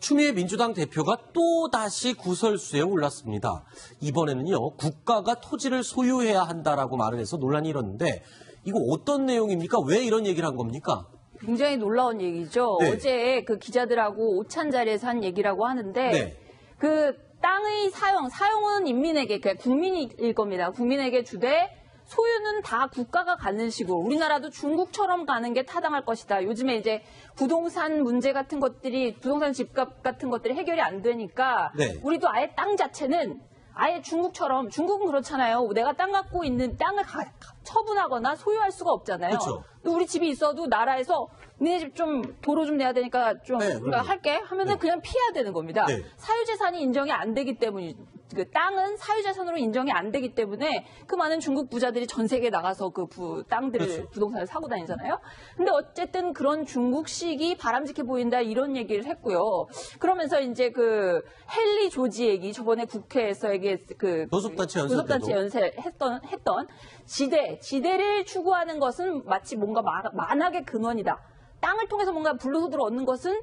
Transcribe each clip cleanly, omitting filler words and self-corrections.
추미애 민주당 대표가 또다시 구설수에 올랐습니다. 이번에는요, 국가가 토지를 소유해야 한다라고 말을 해서 논란이 일었는데 이거 어떤 내용입니까? 왜 이런 얘기를 한 겁니까? 굉장히 놀라운 얘기죠. 네. 어제 그 기자들하고 오찬 자리에서 한 얘기라고 하는데 네. 그 땅의 사용은 인민에게, 그러니까 국민일 겁니다. 국민에게 주되 소유는 다 국가가 갖는 식으로 우리나라도 중국처럼 가는 게 타당할 것이다. 요즘에 이제 부동산 문제 같은 것들이 부동산 집값 같은 것들이 해결이 안 되니까 네. 우리도 아예 땅 자체는 아예 중국처럼 중국은 그렇잖아요. 내가 땅 갖고 있는 땅을 처분하거나 소유할 수가 없잖아요. 그렇죠. 우리 집이 있어도 나라에서 니네 집 좀 도로 좀 내야 되니까 좀 네, 그러니까 할게 하면은 네. 그냥 피해야 되는 겁니다. 네. 사유재산이 인정이 안 되기 때문이 그 땅은 사유재산으로 인정이 안 되기 때문에 그 많은 중국 부자들이 전 세계에 나가서 그 땅들을 그렇죠. 부동산을 사고 다니잖아요. 근데 어쨌든 그런 중국식이 바람직해 보인다 이런 얘기를 했고요. 그러면서 이제 그 헨리 조지 얘기 저번에 국회에서 그 교섭단체 연설 했던 지대를 추구하는 것은 마치 뭔가 만악의 근원이다. 땅을 통해서 뭔가 불로소득을 얻는 것은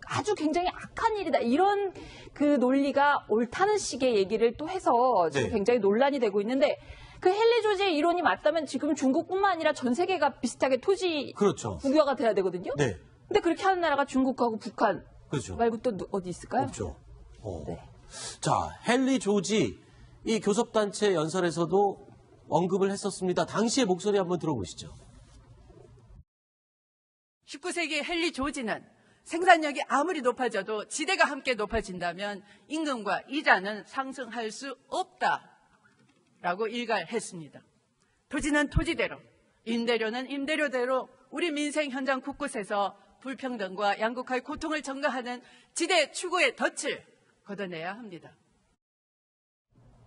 아주 굉장히 악한 일이다. 이런 그 논리가 옳다는 식의 얘기를 또 해서 지금 네. 굉장히 논란이 되고 있는데 그 헨리 조지의 이론이 맞다면 지금 중국뿐만 아니라 전 세계가 비슷하게 토지 그렇죠. 국유화가 돼야 되거든요. 네. 근데 그렇게 하는 나라가 중국하고 북한 그렇죠. 말고 또 어디 있을까요? 없죠. 네. 자, 헨리 조지 이 교섭단체 연설에서도 언급을 했었습니다. 당시의 목소리 한번 들어보시죠. 19세기 헨리 조지는 생산력이 아무리 높아져도 지대가 함께 높아진다면 임금과 이자는 상승할 수 없다라고 일갈했습니다. 토지는 토지대로, 임대료는 임대료대로 우리 민생 현장 곳곳에서 불평등과 양극화의 고통을 전가하는 지대 추구의 덫을 걷어내야 합니다.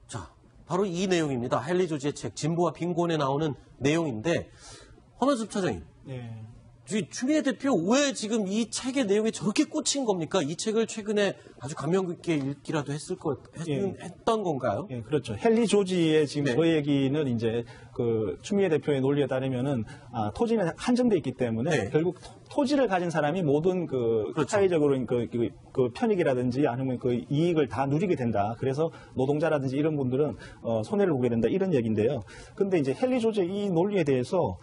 자, 바로 이 내용입니다. 헨리 조지의 책 진보와 빈곤에 나오는 내용인데 허만섭 차장님. 네. 추미애 대표 왜 지금 이 책의 내용에 저렇게 꽂힌 겁니까? 이 책을 최근에 아주 감명 깊게 읽기라도 했던 건가요? 예, 그렇죠. 헨리 조지의 지금 네. 그 얘기는 이제 그 추미애 대표의 논리에 따르면은 토지는 한정돼 있기 때문에 네. 결국 토지를 가진 사람이 모든 그렇죠. 사회적으로 그 편익이라든지 아니면 그 이익을 다 누리게 된다. 그래서 노동자라든지 이런 분들은 손해를 보게 된다. 이런 얘기인데요. 근데 이제 헨리 조지의 이 논리에 대해서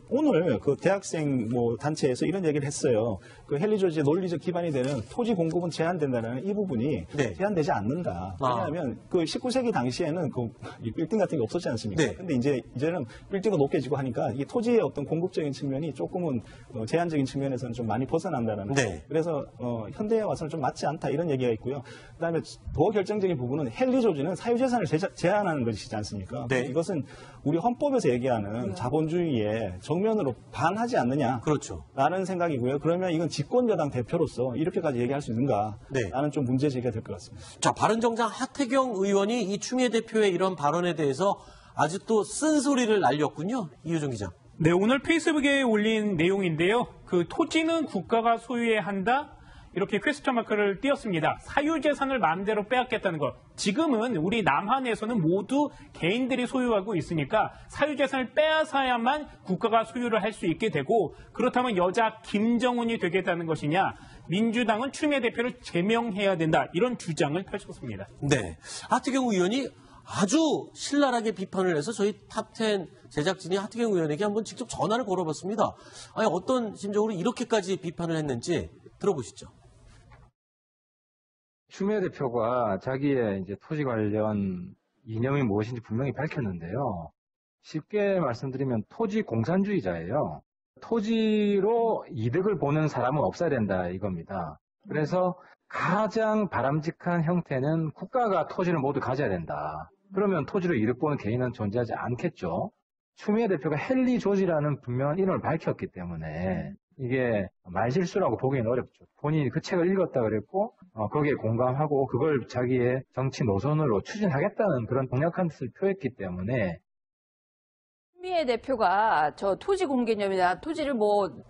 오늘 그 대학생 단체에서 이런 얘기를 했어요. 그 헨리 조지의 논리적 기반이 되는 토지 공급은 제한된다는 이 부분이 네. 제한되지 않는다. 왜냐하면 그 19세기 당시에는 그 빌딩 같은 게 없었지 않습니까? 네. 근데 이제는 빌딩은 높게 지고 하니까 이 토지의 어떤 공급적인 측면이 조금은 제한적인 측면에서는 좀 많이 벗어난다는 거. 네. 그래서 현대에 와서는 좀 맞지 않다 이런 얘기가 있고요. 그다음에 더 결정적인 부분은 헨리 조지는 사유재산을 제한하는 것이지 않습니까? 네. 이것은 우리 헌법에서 얘기하는 자본주의에 정면으로 반하지 않느냐. 그렇죠. 라는 생각이고요. 그러면 이건 집권여당 대표로서 이렇게까지 얘기할 수 있는가? 네. 라는 좀 문제 제기가 될 것 같습니다. 자, 바른정당 하태경 의원이 이 추미애 대표의 이런 발언에 대해서 아주 또 쓴소리를 날렸군요. 이유정 기자. 네, 오늘 페이스북에 올린 내용인데요. 그 토지는 국가가 소유해야 한다. 이렇게 퀘스천 마크를 띄었습니다. 사유재산을 마음대로 빼앗겠다는 것. 지금은 우리 남한에서는 모두 개인들이 소유하고 있으니까 사유재산을 빼앗아야만 국가가 소유를 할 수 있게 되고 그렇다면 여자 김정은이 되겠다는 것이냐. 민주당은 추미애 대표를 제명해야 된다. 이런 주장을 펼쳤습니다. 네. 하태경 의원이 아주 신랄하게 비판을 해서 저희 탑10 제작진이 하태경 의원에게 한번 직접 전화를 걸어봤습니다. 아니, 어떤 심정으로 이렇게까지 비판을 했는지 들어보시죠. 추미애 대표가 자기의 이제 토지 관련 이념이 무엇인지 분명히 밝혔는데요. 쉽게 말씀드리면 토지 공산주의자예요. 토지로 이득을 보는 사람은 없어야 된다 이겁니다. 그래서 가장 바람직한 형태는 국가가 토지를 모두 가져야 된다. 그러면 토지로 이득 보는 개인은 존재하지 않겠죠. 추미애 대표가 헨리 조지라는 분명한 이름을 밝혔기 때문에 이게 말실수라고 보기는 어렵죠. 본인이 그 책을 읽었다 그랬고 거기에 공감하고 그걸 자기의 정치 노선으로 추진하겠다는 그런 강력한 뜻을 표했기 때문에 추미애 대표가 저 토지 공개념이나 토지를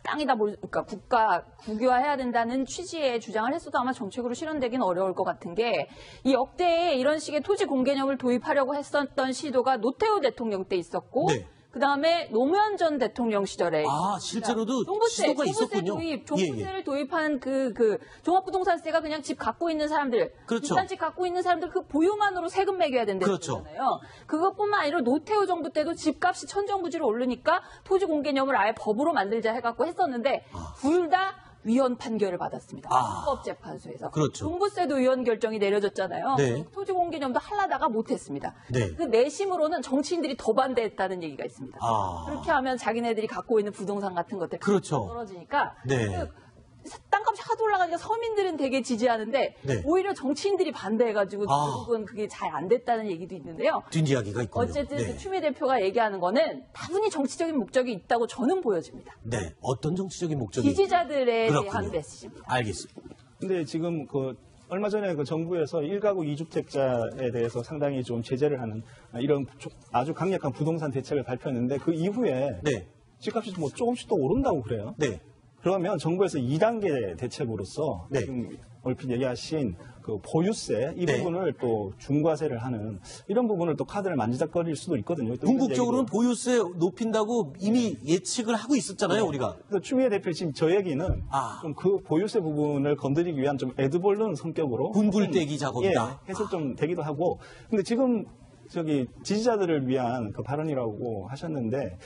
땅이다 그러니까 국유화해야 된다는 취지의 주장을 했어도 아마 정책으로 실현되긴 어려울 것 같은 게 이 역대에 이런 식의 토지 공개념을 도입하려고 했었던 시도가 노태우 대통령 때 있었고 네. 그다음에 노무현 전 대통령 시절에 실제로도 종부세 시도가 있었군요. 도입, 종부세를 도입한 그 종합부동산세가 그냥 집 갖고 있는 사람들, 그렇죠. 비싼 집 갖고 있는 사람들 그 보유만으로 세금 매겨야 된다는 그렇죠. 거잖아요. 그것뿐만 아니라 노태우 정부 때도 집값이 천정부지로 오르니까 토지 공개념을 아예 법으로 만들자 해갖고 했었는데 둘 다 위헌 판결을 받았습니다. 헌법재판소에서. 그렇죠. 종부세도 위헌 결정이 내려졌잖아요. 네. 토지 공개념도 하려다가 못했습니다. 네. 그 내심으로는 정치인들이 더 반대했다는 얘기가 있습니다. 그렇게 하면 자기네들이 갖고 있는 부동산 같은 것들 그렇죠. 떨어지니까 네. 그 땅값이 하도 올라가니까 서민들은 되게 지지하는데 네. 오히려 정치인들이 반대해가지고 결국은 그게 잘 안 됐다는 얘기도 있는데요. 뒷이야기가 있군요. 어쨌든 네. 그 추미애 대표가 얘기하는 거는 다분히 정치적인 목적이 있다고 저는 보여집니다. 네. 어떤 정치적인 목적이 지지자들에 그렇군요. 대한 메시지입니다. 알겠습니다. 근데 지금 얼마 전에 그 정부에서 1가구 2주택자에 대해서 상당히 좀 제재를 하는 이런 아주 강력한 부동산 대책을 발표했는데 그 이후에 네. 집값이 뭐 조금씩 또 오른다고 그래요. 네. 그러면 정부에서 2단계 대책으로서 네. 지금 얼핏 얘기하신 그 보유세 이 네. 부분을 또 중과세를 하는 이런 부분을 또 카드를 만지작거릴 수도 있거든요. 또 궁극적으로는 이런 얘기도. 보유세 높인다고 이미 예측을 하고 있었잖아요, 네. 우리가. 그래서 추미애 대표 지금 저 얘기는 좀 그 보유세 부분을 건드리기 위한 좀 애드벌룬 성격으로 군불떼기 작업이다. 해서 좀 되기도 하고. 근데 지금 지지자들을 위한 그 발언이라고 하셨는데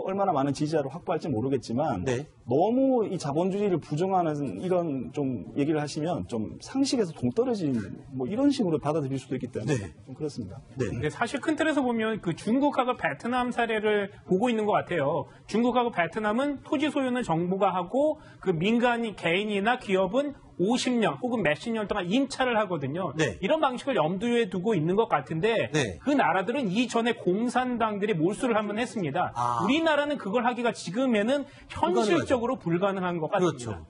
얼마나 많은 지지자를 확보할지 모르겠지만 네. 너무 이 자본주의를 부정하는 이런 좀 얘기를 하시면 좀 상식에서 동떨어진 뭐 이런 식으로 받아들일 수도 있기 때문에 네. 좀 그렇습니다. 네. 근데 사실 큰 틀에서 보면 그 중국하고 베트남 사례를 보고 있는 것 같아요. 중국하고 베트남은 토지 소유는 정부가 하고 그 민간인 개인이나 기업은 50년 혹은 몇십 년 동안 임차를 하거든요. 네. 이런 방식을 염두에 두고 있는 것 같은데 네. 그 나라들은 이전에 공산당들이 몰수를 한번 했습니다. 우리나라는 그걸 하기가 지금에는 현실적으로 불가능한 것 같습니다. 그렇죠.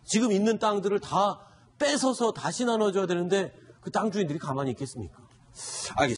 지금 있는 땅들을 다 뺏어서 다시 나눠줘야 되는데 그 땅 주인들이 가만히 있겠습니까? 알겠습니다.